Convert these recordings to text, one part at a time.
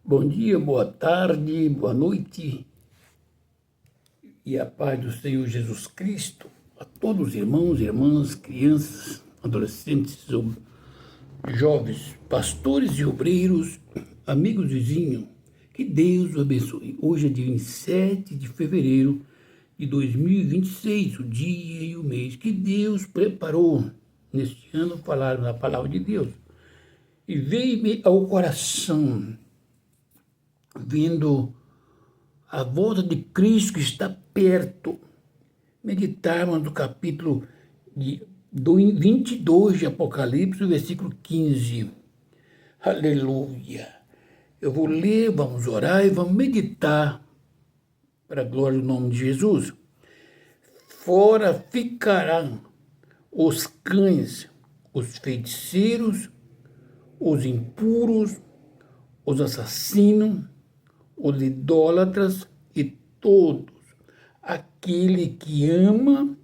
Bom dia, boa tarde, boa noite e a paz do Senhor Jesus Cristo a todos os irmãos, irmãs, crianças, adolescentes, jovens, pastores e obreiros, amigos vizinhos, que Deus o abençoe. Hoje é dia 27 de fevereiro de 2026, o dia e o mês que Deus preparou neste ano falar na palavra de Deus. E veio-me ao coração vendo a volta de Cristo que está perto. Meditarmos no capítulo 22 de Apocalipse, versículo 15. Aleluia. Eu vou ler, vamos orar e vamos meditar para a glória do nome de Jesus. Fora ficarão os cães, os feiticeiros, os impuros, os assassinos, os idólatras e todos aquele que ama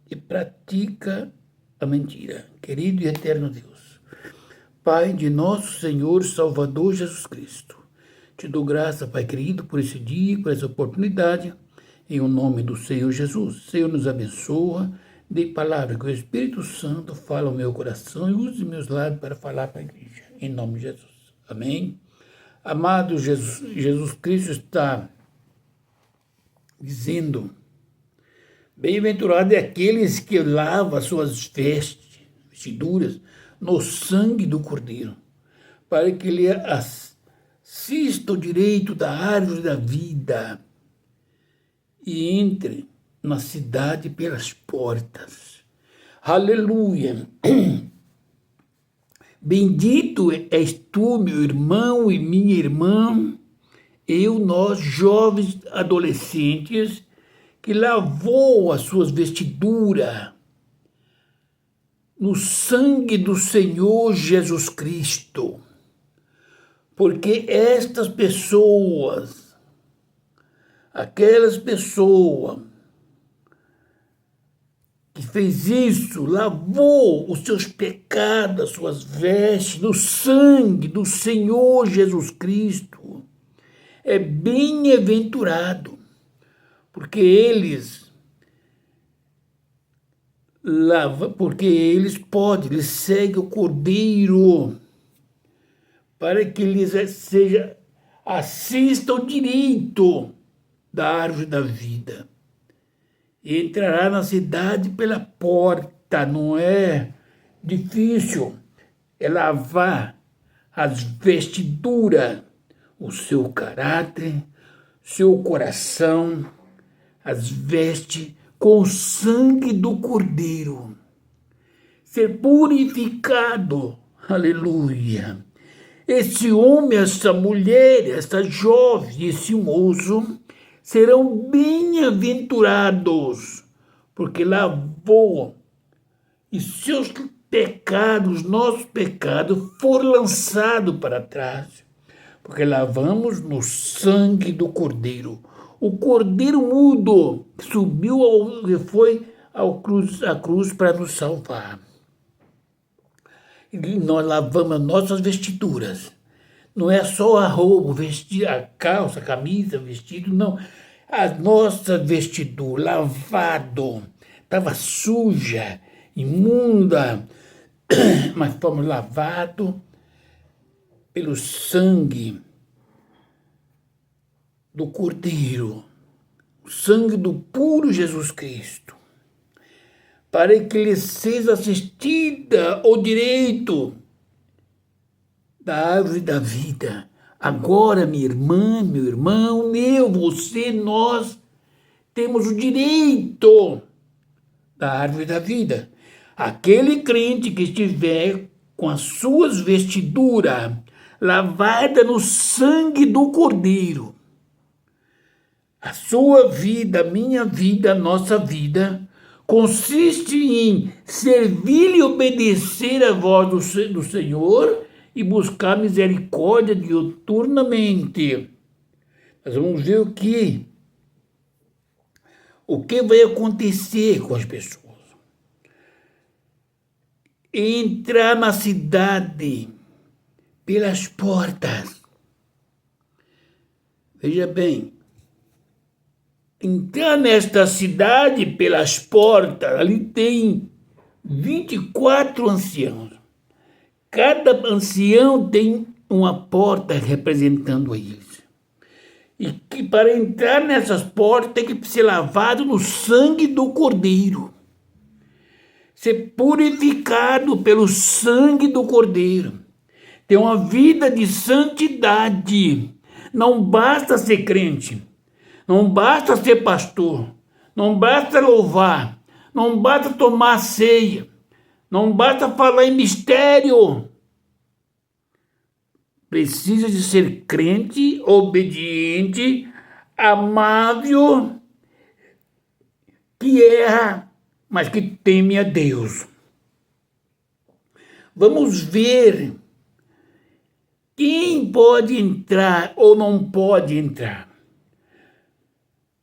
e pratica a mentira. Querido e eterno Deus, Pai de nosso Senhor Salvador Jesus Cristo, te dou graça, Pai querido, por esse dia, por essa oportunidade, em o nome do Senhor Jesus. Senhor, nos abençoa, dê palavra que o Espírito Santo fala ao meu coração e use meus lábios para falar para a igreja, em nome de Jesus. Amém? Amado Jesus Cristo está dizendo: bem-aventurado é aqueles que lavam suas vestiduras no sangue do Cordeiro, para que lhe assista o direito da árvore da vida e entre na cidade pelas portas. Aleluia! Bendito és tu, meu irmão e minha irmã, nós, jovens adolescentes, que lavou as suas vestiduras no sangue do Senhor Jesus Cristo. Porque estas pessoas, aquelas pessoas que fez isso, lavou os seus pecados, as suas vestes, no sangue do Senhor Jesus Cristo, é bem-aventurado, porque eles podem, eles seguem o Cordeiro, para que eles assistam o direito da árvore da vida. E entrará na cidade pela porta, não é difícil, é lavar as vestiduras, o seu caráter, seu coração, as vestes com o sangue do Cordeiro. Ser purificado, aleluia. Esse homem, essa mulher, essa jovem, esse moço serão bem-aventurados, porque lavou e seus pecados, nossos pecados, foram lançados para trás, porque lavamos no sangue do Cordeiro. O Cordeiro mudo subiu e foi à cruz para nos salvar. E nós lavamos nossas vestiduras. Não é só a roupa, vestir, a calça, a camisa, vestido, não. A nossa vestidura, lavado, estava suja, imunda, mas fomos lavados pelo sangue do Cordeiro, o sangue do puro Jesus Cristo, para que lhe seja assistida o direito da árvore da vida. Agora, minha irmã, meu irmão, você, nós temos o direito da árvore da vida. Aquele crente que estiver com as suas vestiduras lavadas no sangue do Cordeiro, a sua vida, a minha vida, a nossa vida, consiste em servir e obedecer a voz do Senhor e buscar misericórdia diuturnamente. Nós vamos ver o que vai acontecer com as pessoas. Entrar na cidade pelas portas. Veja bem, entrar nesta cidade pelas portas, ali tem 24 anciãos. Cada ancião tem uma porta representando eles. E que para entrar nessas portas tem que ser lavado no sangue do Cordeiro. Ser purificado pelo sangue do Cordeiro. Ter uma vida de santidade. Não basta ser crente. Não basta ser pastor. Não basta louvar. Não basta tomar ceia. Não basta falar em mistério. Precisa de ser crente, obediente, amável, que erra, mas que teme a Deus. Vamos ver quem pode entrar ou não pode entrar.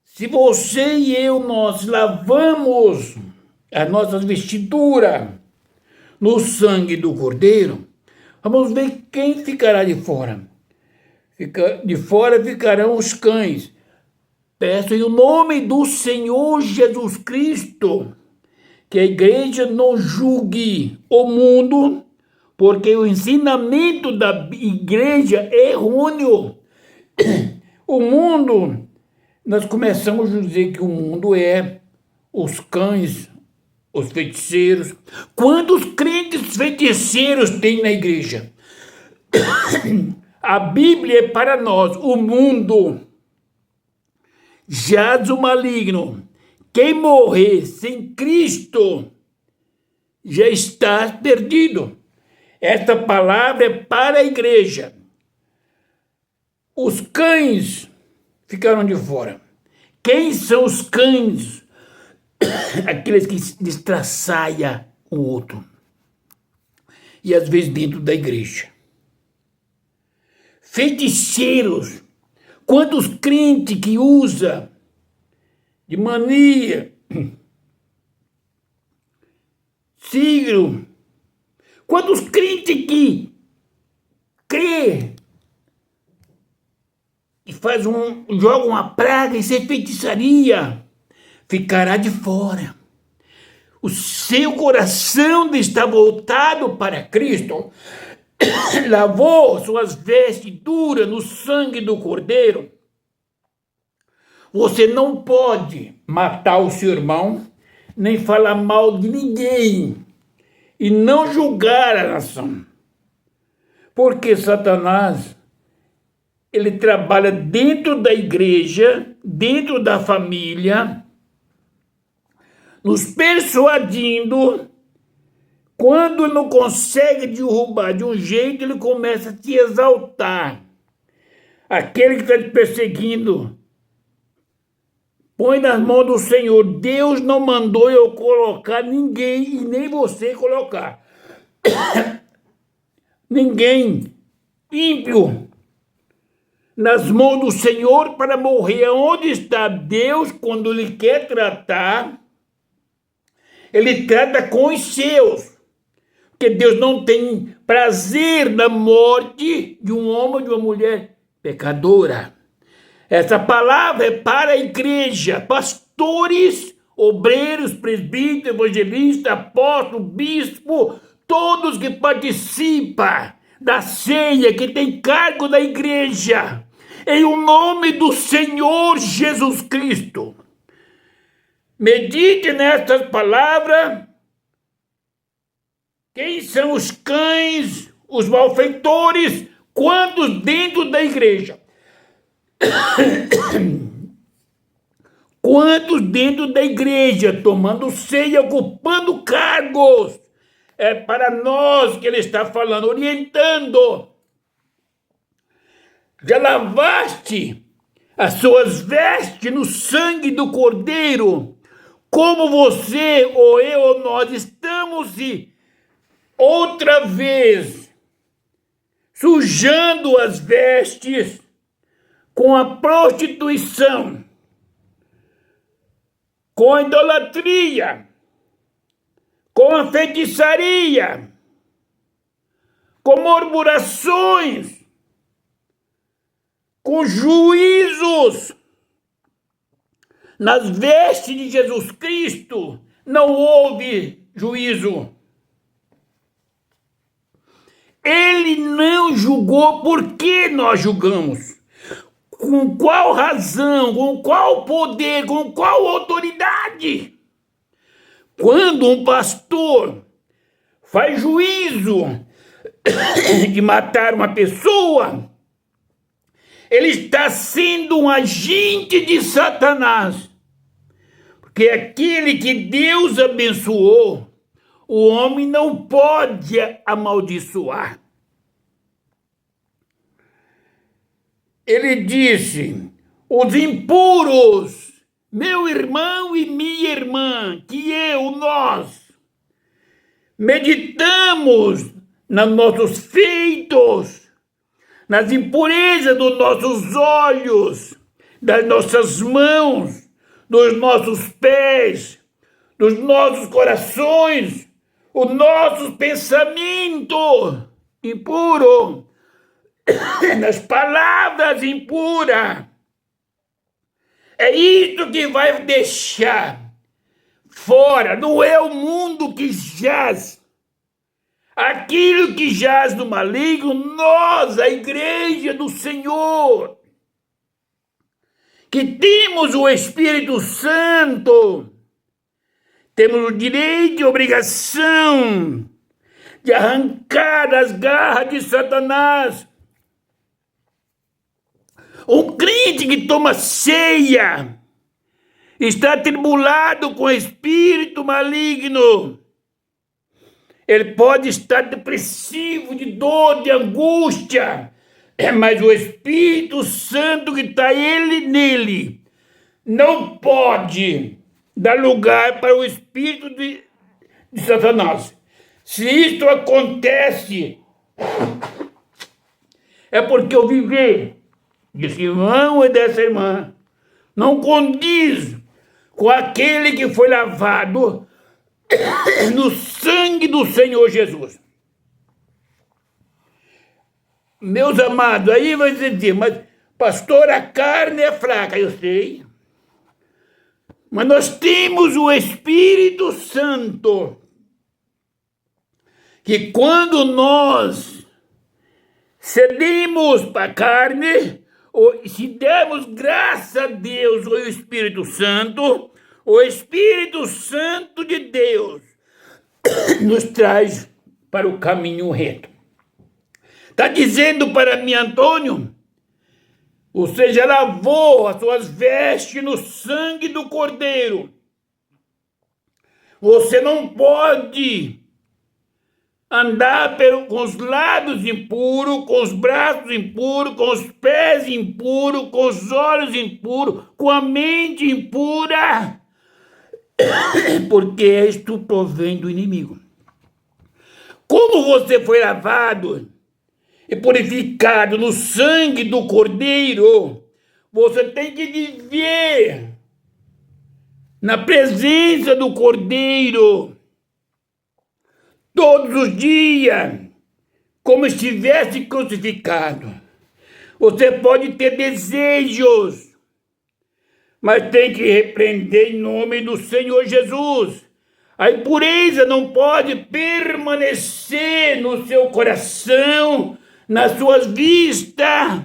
Se você e eu, nós lavamos as nossas vestiduras no sangue do Cordeiro, vamos ver quem ficará de fora. De fora ficarão os cães. Peço em nome do Senhor Jesus Cristo que a igreja não julgue o mundo, porque o ensinamento da igreja é errôneo. O mundo, nós começamos a dizer que o mundo é os cães, os feiticeiros. Quantos crentes feiticeiros tem na igreja? A Bíblia é para nós, o mundo jaz o maligno. Quem morrer sem Cristo já está perdido. Esta palavra é para a igreja. Os cães ficaram de fora. Quem são os cães? Aqueles que destraçaiam o outro. E às vezes dentro da igreja. Feiticeiros. Quantos crentes que usa de mania, signo. Quantos crentes que crê e joga uma praga, isso é feitiçaria, ficará de fora. O seu coração está voltado para Cristo. Lavou suas vestiduras no sangue do Cordeiro. Você não pode matar o seu irmão, nem falar mal de ninguém, e não julgar a nação. Porque Satanás, ele trabalha dentro da igreja, dentro da família, nos persuadindo. Quando não consegue derrubar de um jeito, ele começa a te exaltar. Aquele que está te perseguindo, põe nas mãos do Senhor. Deus não mandou eu colocar ninguém, e nem você colocar. Ninguém ímpio nas mãos do Senhor para morrer. Onde está Deus quando Ele quer tratar? Ele trata com os seus. Porque Deus não tem prazer na morte de um homem ou de uma mulher pecadora. Essa palavra é para a igreja, pastores, obreiros, presbíteros, evangelistas, apóstolos, bispo, todos que participam da ceia, que tem cargo da igreja, em o nome do Senhor Jesus Cristo. Medite nestas palavras. Quem são os cães, os malfeitores? Quantos dentro da igreja? Quantos dentro da igreja, tomando ceia, ocupando cargos? É para nós que ele está falando, orientando. Já lavaste as suas vestes no sangue do Cordeiro, como você ou eu ou nós estamos outra vez sujando as vestes com a prostituição, com a idolatria, com a feitiçaria, com murmurações, com com juízos. Nas vestes de Jesus Cristo não houve juízo. Ele não julgou, por que nós julgamos? Com qual razão, com qual poder, com qual autoridade? Quando um pastor faz juízo de matar uma pessoa, ele está sendo um agente de Satanás. Porque aquele que Deus abençoou, o homem não pode amaldiçoar. Ele disse, os impuros, meu irmão e minha irmã, nós, meditamos nos nossos feitos, nas impurezas dos nossos olhos, das nossas mãos, dos nossos pés, dos nossos corações, os nossos pensamentos impuros, nas palavras impuras. É isso que vai deixar fora, não é o mundo que jaz. Aquilo que jaz do maligno, nós, a igreja do Senhor, que temos o Espírito Santo, temos o direito e a obrigação de arrancar as garras de Satanás. Um crente que toma ceia está atribulado com o espírito maligno. Ele pode estar depressivo, de dor, de angústia, mas o Espírito Santo que está nele não pode dar lugar para o espírito de Satanás. Se isto acontece, é porque o viver desse irmão e dessa irmã não condiz com aquele que foi lavado no sangue do Senhor Jesus. Meus amados, aí vai dizer, mas pastor, a carne é fraca, eu sei. Mas nós temos o Espírito Santo, que quando nós cedemos para a carne, ou se demos graça a Deus ou o Espírito Santo de Deus nos traz para o caminho reto. Está dizendo para mim, Antônio, você já lavou as suas vestes no sangue do Cordeiro. Você não pode andar com os lábios impuros, com os braços impuros, com os pés impuros, com os olhos impuros, com a mente impura, porque isto provém do inimigo. Como você foi lavado e purificado no sangue do Cordeiro, você tem que viver na presença do Cordeiro todos os dias, como estivesse crucificado. Você pode ter desejos, mas tem que repreender em nome do Senhor Jesus. A impureza não pode permanecer no seu coração, nas suas vistas,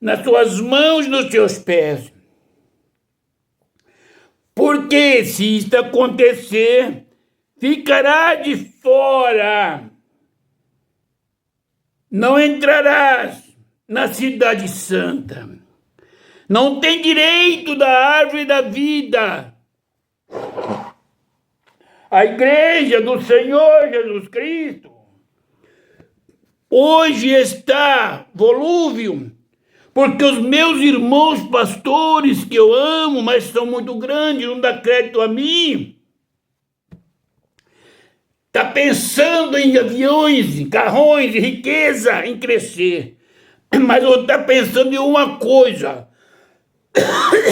nas suas mãos, nos seus pés. Porque se isto acontecer, ficará de fora. Não entrarás na cidade santa. Não tem direito da árvore da vida. A igreja do Senhor Jesus Cristo hoje está volúvel, porque os meus irmãos pastores, que eu amo, mas são muito grandes, não dá crédito a mim, está pensando em aviões, em carrões, em riqueza, em crescer. Mas não está pensando em uma coisa,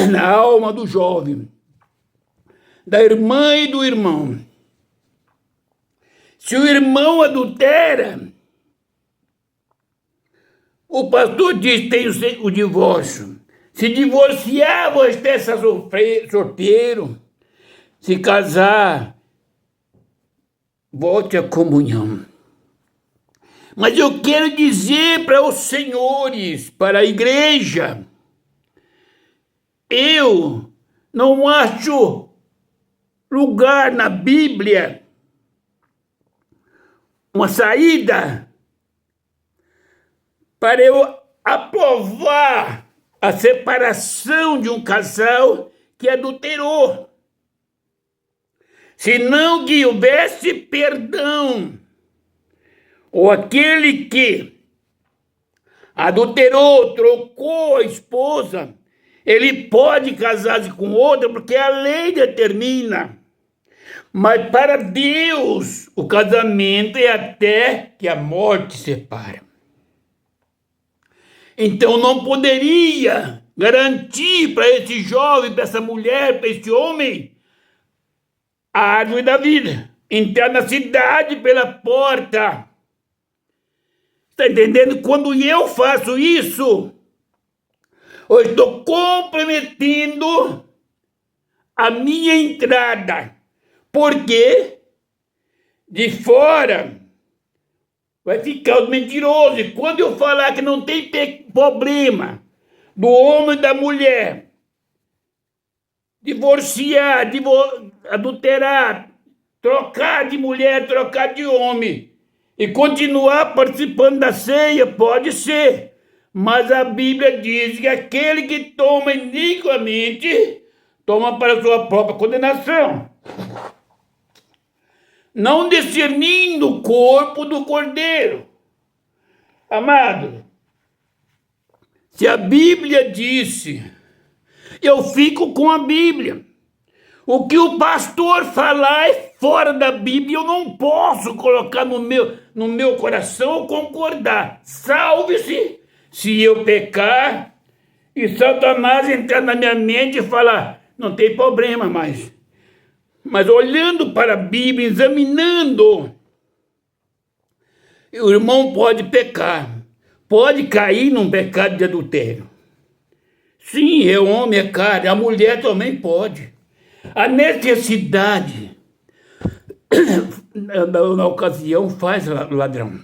na alma do jovem, da irmã e do irmão. Se o irmão adultera, O pastor diz que tem o divórcio. Se divorciar, você está solteiro. Se casar, volte à comunhão. Mas eu quero dizer para os senhores, para a igreja, eu não acho lugar na Bíblia, uma saída para eu aprovar a separação de um casal que adulterou. Senão que houvesse perdão, ou aquele que adulterou, trocou a esposa, ele pode casar-se com outra porque a lei determina. Mas para Deus, o casamento é até que a morte separa. Então não poderia garantir para esse jovem, para essa mulher, para esse homem, a árvore da vida. Entrar na cidade pela porta. Está entendendo? Quando eu faço isso, eu estou comprometendo a minha entrada. Porque de fora vai ficar os mentirosos. E quando eu falar que não tem problema do homem e da mulher divorciar, adulterar, trocar de mulher, trocar de homem e continuar participando da ceia, pode ser. Mas a Bíblia diz que aquele que toma iniquamente toma para sua própria condenação, não discernindo o corpo do cordeiro. Amado, se a Bíblia disse, eu fico com a Bíblia. O que o pastor falar é fora da Bíblia, eu não posso colocar no meu coração ou concordar. Salve-se se eu pecar e Satanás entrar na minha mente e falar, não tem problema mais. Mas olhando para a Bíblia, examinando, o irmão pode pecar, pode cair num pecado de adultério. Sim, é homem, é carne, a mulher também pode. A necessidade, na ocasião, faz ladrão.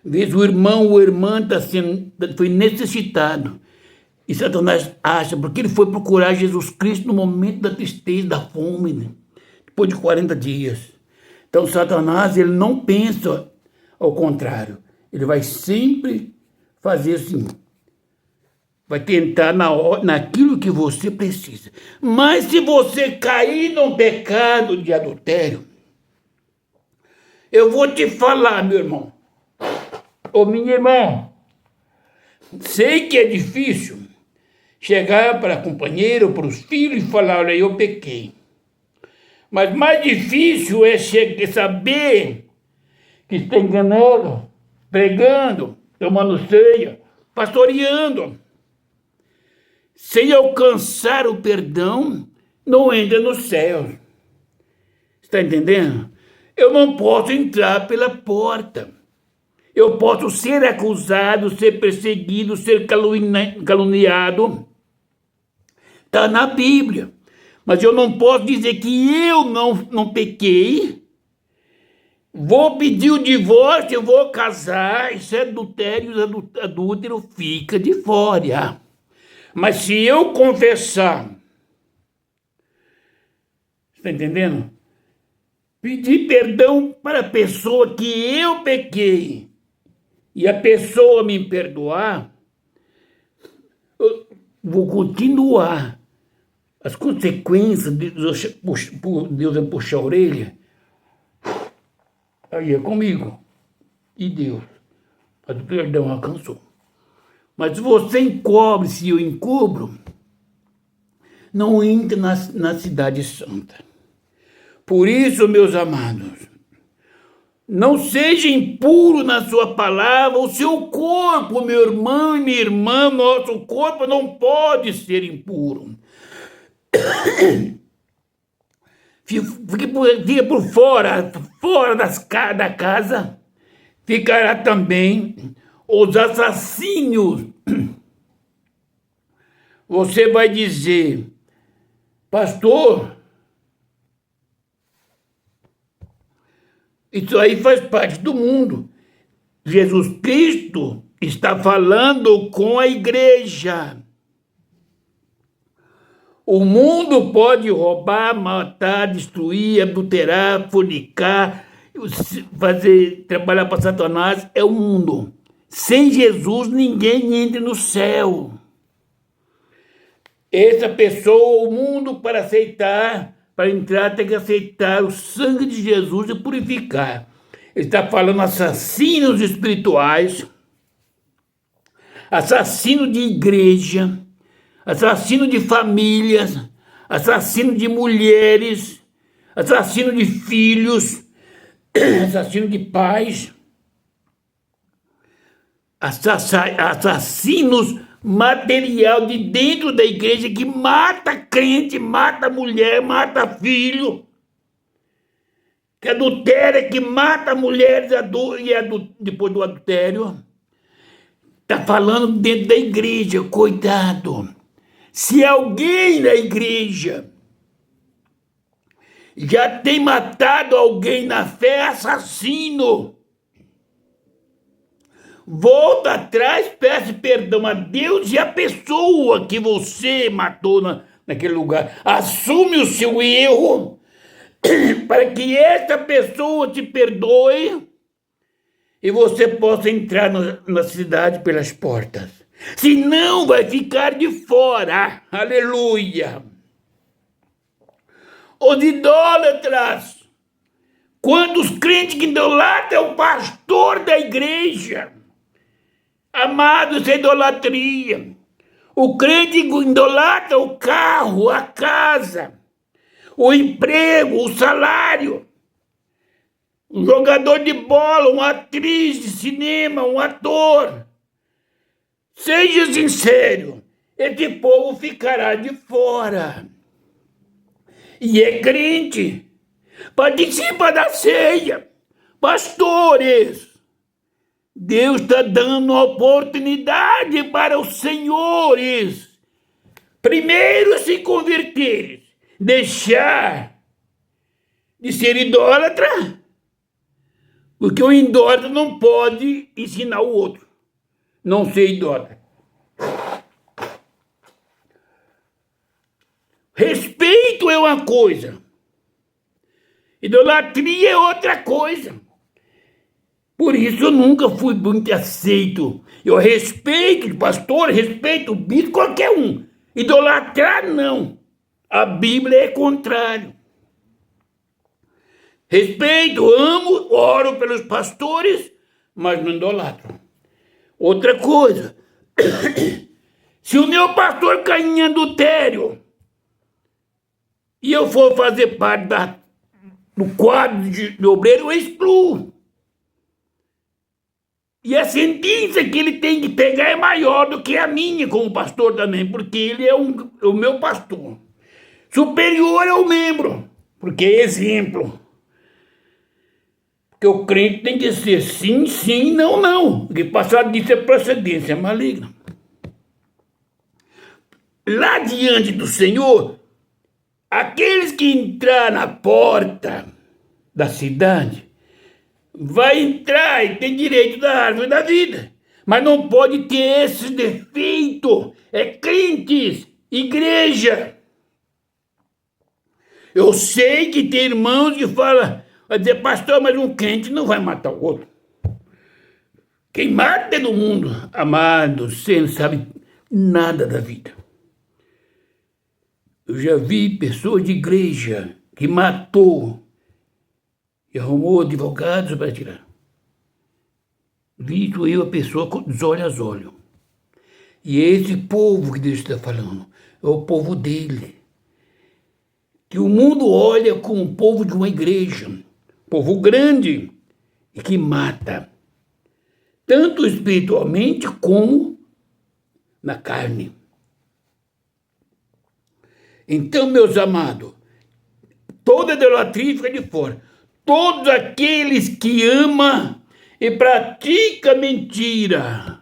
Vês o irmão ou a irmã foi necessitado. E Satanás acha, porque ele foi procurar Jesus Cristo no momento da tristeza, da fome, né? Depois de 40 dias. Então Satanás, ele não pensa ao contrário. Ele vai sempre fazer assim. Vai tentar naquilo que você precisa. Mas se você cair num pecado de adultério, eu vou te falar, meu irmão. Ô, minha irmã, sei que é difícil chegar para a companheira ou para os filhos e falar, olha, eu pequei. Mas mais difícil é saber que está enganando, pregando, tomando ceia, pastoreando. Sem alcançar o perdão, não entra no céu. Está entendendo? Eu não posso entrar pela porta. Eu posso ser acusado, ser perseguido, ser caluniado. Está na Bíblia. Mas eu não posso dizer que eu não pequei. Vou pedir o divórcio, eu vou casar. Isso é adultério, adúltero fica de fora. Mas se eu confessar, está entendendo? Pedir perdão para a pessoa que eu pequei e a pessoa me perdoar, eu vou continuar. As consequências de Deus puxar a orelha, aí é comigo e Deus. Mas o perdão alcançou. Mas se você encobre, se eu encubro, não entra na cidade santa. Por isso, meus amados, não seja impuro na sua palavra, o seu corpo, meu irmão e minha irmã, nosso corpo não pode ser impuro. Fica por fora da casa, ficará também os assassinos. Você vai dizer, pastor, isso aí faz parte do mundo. Jesus Cristo está falando com a igreja. O mundo pode roubar, matar, destruir, adulterar, fornicar, trabalhar para Satanás. É o mundo. Sem Jesus, ninguém entra no céu. Essa pessoa, o mundo, para entrar, tem que aceitar o sangue de Jesus e purificar. Ele está falando assassinos espirituais, assassino de igreja, assassino de famílias, assassino de mulheres, assassino de filhos, assassino de pais, assassinos material de dentro da igreja que mata crente, mata mulher, mata filho, que adultera, que mata mulheres depois do adultério. Está falando dentro da igreja, cuidado. Se alguém na igreja já tem matado alguém na fé, assassino, volta atrás, peça perdão a Deus e a pessoa que você matou naquele lugar. Assume o seu erro para que essa pessoa te perdoe e você possa entrar na cidade pelas portas. Senão vai ficar de fora. Aleluia. Os idólatras. Quantos crentes que idolatram o pastor da igreja? Amados, é idolatria. O crente idolatra o carro, a casa, o emprego, o salário. Um jogador de bola, uma atriz de cinema, um ator. Seja sincero, esse povo ficará de fora. E é crente. Participa da ceia. Pastores, Deus está dando uma oportunidade para os senhores primeiro se converterem, deixar de ser idólatra, porque o idólatra não pode ensinar o outro não ser idólatra. Respeito é uma coisa, idolatria é outra coisa. Por isso eu nunca fui muito aceito. Eu respeito o pastor, respeito o bispo, qualquer um. Idolatrar, não. A Bíblia é contrário. Respeito, amo, oro pelos pastores, mas não idolatro. Outra coisa, se o meu pastor cair em adultério e eu for fazer parte do quadro de obreiro, eu excluo. E a sentença que ele tem que pegar é maior do que a minha como pastor também, porque ele é o meu pastor. Superior ao membro, porque é exemplo. Porque o crente tem que ser sim, sim, não, não. Porque passado disso é procedência maligna. Lá diante do Senhor, aqueles que entrar na porta da cidade, vai entrar e tem direito da árvore da vida. Mas não pode ter esse defeito. É crentes, igreja. Eu sei que tem irmãos que falam, vai dizer, pastor, mas um crente não vai matar o outro. Quem mata é do mundo. Amado, você não sabe nada da vida. Eu já vi pessoas de igreja que matou e arrumou advogados para tirar. Vi eu a pessoa dos olhos a olho. E é esse povo que Deus está falando, é o povo dele. Que o mundo olha como o povo de uma igreja, povo grande e que mata, tanto espiritualmente como na carne. Então, meus amados, toda idolatria fica de fora. Todos aqueles que amam e pratica mentira.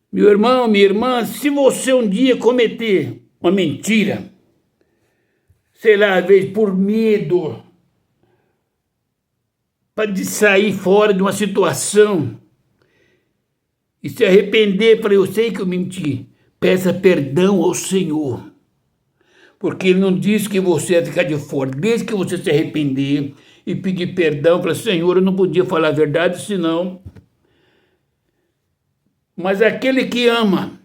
Meu irmão, minha irmã, se você um dia cometer uma mentira, sei lá, às vezes por medo, para sair fora de uma situação e se arrepender, para eu sei que eu menti, peça perdão ao Senhor. Porque Ele não diz que você vai ficar de fora, desde que você se arrepender e pedir perdão para o Senhor, eu não podia falar a verdade, senão. Mas aquele que ama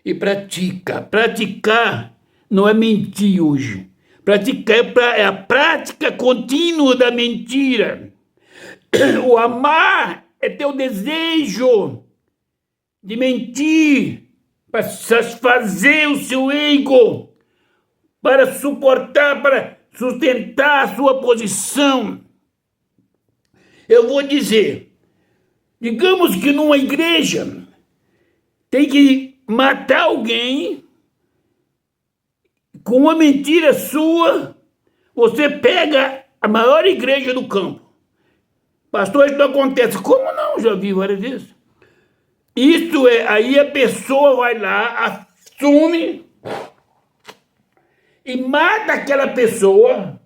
e pratica, praticar não é mentir hoje. Praticar é a prática contínua da mentira. O amar é ter o desejo de mentir para satisfazer o seu ego, para suportar, para sustentar a sua posição. Eu vou dizer, digamos que numa igreja tem que matar alguém com uma mentira sua, você pega a maior igreja do campo. Pastor, isso não acontece. Como não? Já vi várias vezes. Isso é, aí a pessoa vai lá, assume e mata aquela pessoa,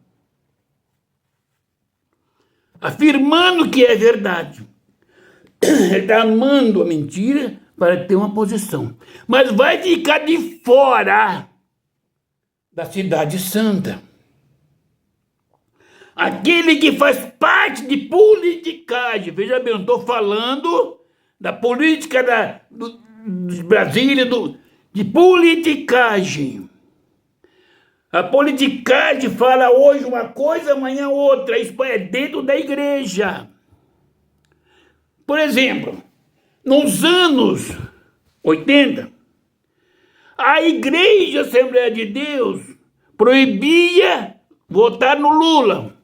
afirmando que é verdade. Ele está amando a mentira para ter uma posição. Mas vai ficar de fora da cidade santa. Aquele que faz parte de politicagem. Veja bem, eu estou falando da política de Brasília, de politicagem. A politicagem fala hoje uma coisa, amanhã outra. Isso é dentro da igreja. Por exemplo, nos anos 80, a Igreja Assembleia de Deus proibia votar no Lula.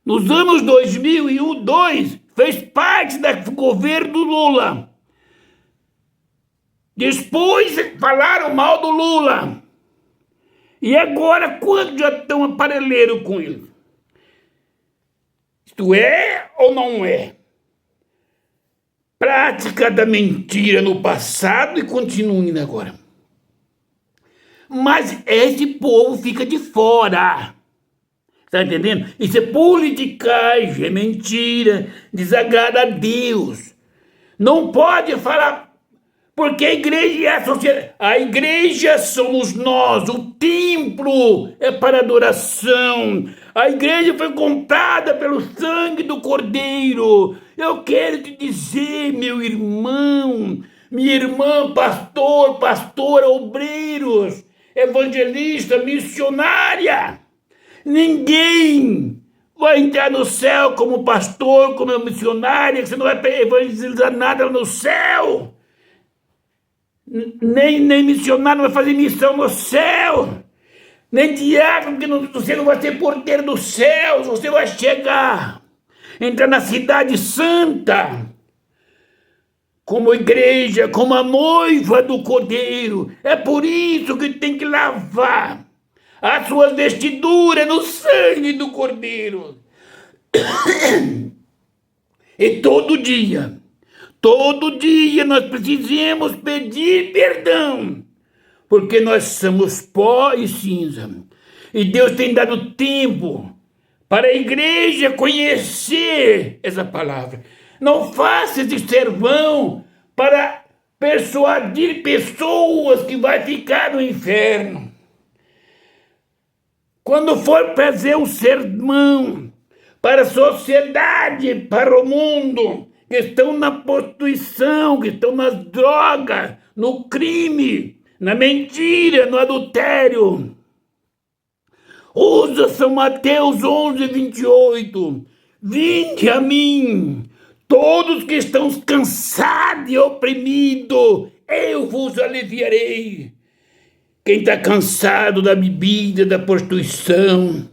Nos anos 2001, 2002, fez parte do governo do Lula. Depois falaram mal do Lula. E agora, quando já estão aparelhando com ele? Isto é ou não é? Prática da mentira no passado e continua indo agora. Mas esse povo fica de fora. Está entendendo? Isso é politicagem, é mentira, desagrada a Deus. Não pode falar, porque a igreja é a sociedade. A igreja somos nós, o templo é para adoração. A igreja foi comprada pelo sangue do Cordeiro. Eu quero te dizer, meu irmão, minha irmã, pastor, pastora, obreiros, evangelista, missionária. Ninguém vai entrar no céu como pastor, como missionária, que você não vai evangelizar nada no céu. Nem missionário vai fazer missão no céu. Nem diácono, que você não vai ser porteiro dos céus. Você vai chegar, entrar na cidade santa, como igreja, como a noiva do Cordeiro. É por isso que tem que lavar as suas vestiduras no sangue do Cordeiro. E todo dia nós precisamos pedir perdão, porque nós somos pó e cinza. E Deus tem dado tempo para a igreja conhecer essa palavra. Não faça esse sermão para persuadir pessoas que vai ficar no inferno. Quando for fazer um sermão para a sociedade, para o mundo, que estão na prostituição, que estão nas drogas, no crime, na mentira, no adultério. Usa São Mateus 11:28. Vinde a mim, todos que estão cansados e oprimidos, eu vos aliviarei. Quem está cansado da bebida, da prostituição,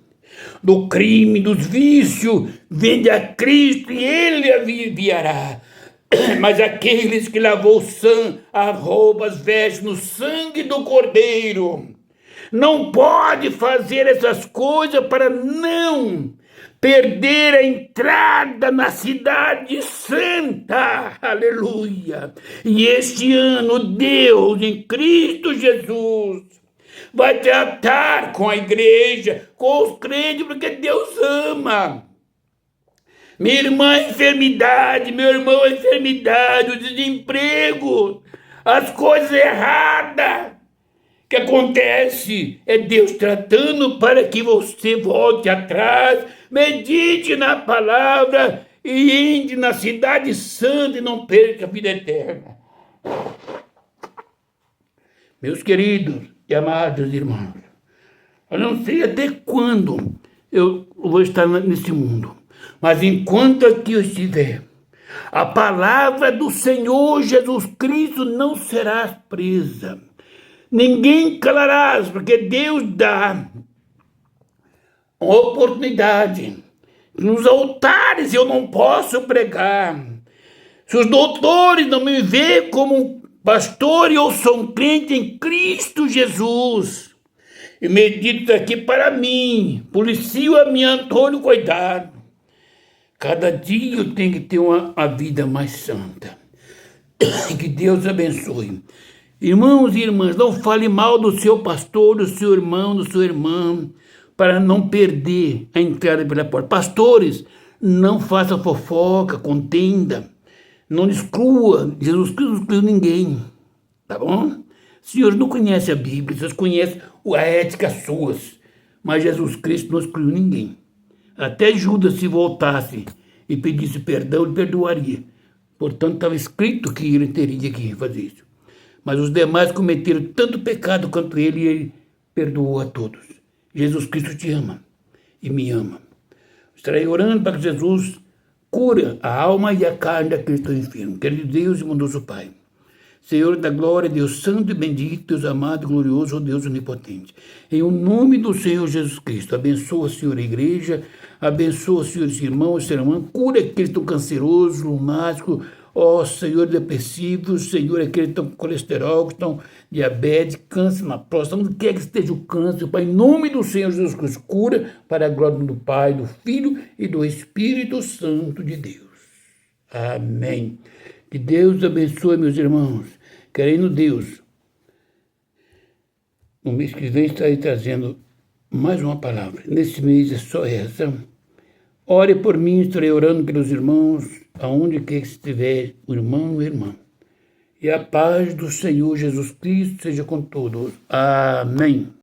do crime, dos vícios, vende a Cristo e Ele aliviará. Mas aqueles que lavou as roupas, vestes no sangue do Cordeiro, não pode fazer essas coisas para não perder a entrada na cidade santa, aleluia. E este ano Deus, em Cristo Jesus, vai tratar com a igreja, com os crentes, porque Deus ama. Minha irmã, a enfermidade, meu irmão, a enfermidade, o desemprego, as coisas erradas que acontece, é Deus tratando para que você volte atrás, medite na palavra e entre na cidade santa e não perca a vida eterna. Meus queridos e amados irmãos, eu não sei até quando eu vou estar nesse mundo, mas enquanto aqui eu estiver, a palavra do Senhor Jesus Cristo não será presa. Ninguém calarás, porque Deus dá uma oportunidade. Nos altares eu não posso pregar. Se os doutores não me veem como pastor, eu sou um crente em Cristo Jesus. E medito aqui para mim, policio a minha Antônio, cuidado. Cada dia eu tenho que ter uma vida mais santa. Que Deus abençoe. Irmãos e irmãs, não fale mal do seu pastor, do seu irmão, do seu irmão, para não perder a entrada pela porta. Pastores, não faça fofoca, contenda, não exclua. Jesus Cristo não excluiu ninguém, tá bom? Os senhores não conhecem a Bíblia, vocês conhecem a ética suas, mas Jesus Cristo não excluiu ninguém. Até Judas, se voltasse e pedisse perdão, ele perdoaria. Portanto, estava escrito que ele teria que fazer isso. Mas os demais cometeram tanto pecado quanto ele e ele perdoou a todos. Jesus Cristo te ama e me ama. Estarei orando para que Jesus cure a alma e a carne daquele que está enfermo. Querido Deus e bondoso Pai, Senhor da glória, Deus santo e bendito, Deus amado e glorioso, Deus onipotente. Em o nome do Senhor Jesus Cristo, abençoa, Senhor, a igreja, abençoa, Senhor, os irmãos e irmãs, cura aqueles que estão cancerosos, lunáticos, ó Senhor, depressivos, Senhor, aqueles que estão com colesterol, que estão diabetes, câncer na próstata, onde quer que esteja o câncer, Pai, em nome do Senhor Jesus Cristo, cura para a glória do Pai, do Filho e do Espírito Santo de Deus. Amém. Que Deus abençoe, meus irmãos. Querendo Deus, no mês que vem estarei trazendo mais uma palavra. Nesse mês é só essa. Ore por mim, estarei orando pelos irmãos, aonde quer que estiver o irmão e a irmã. E a paz do Senhor Jesus Cristo seja com todos. Amém.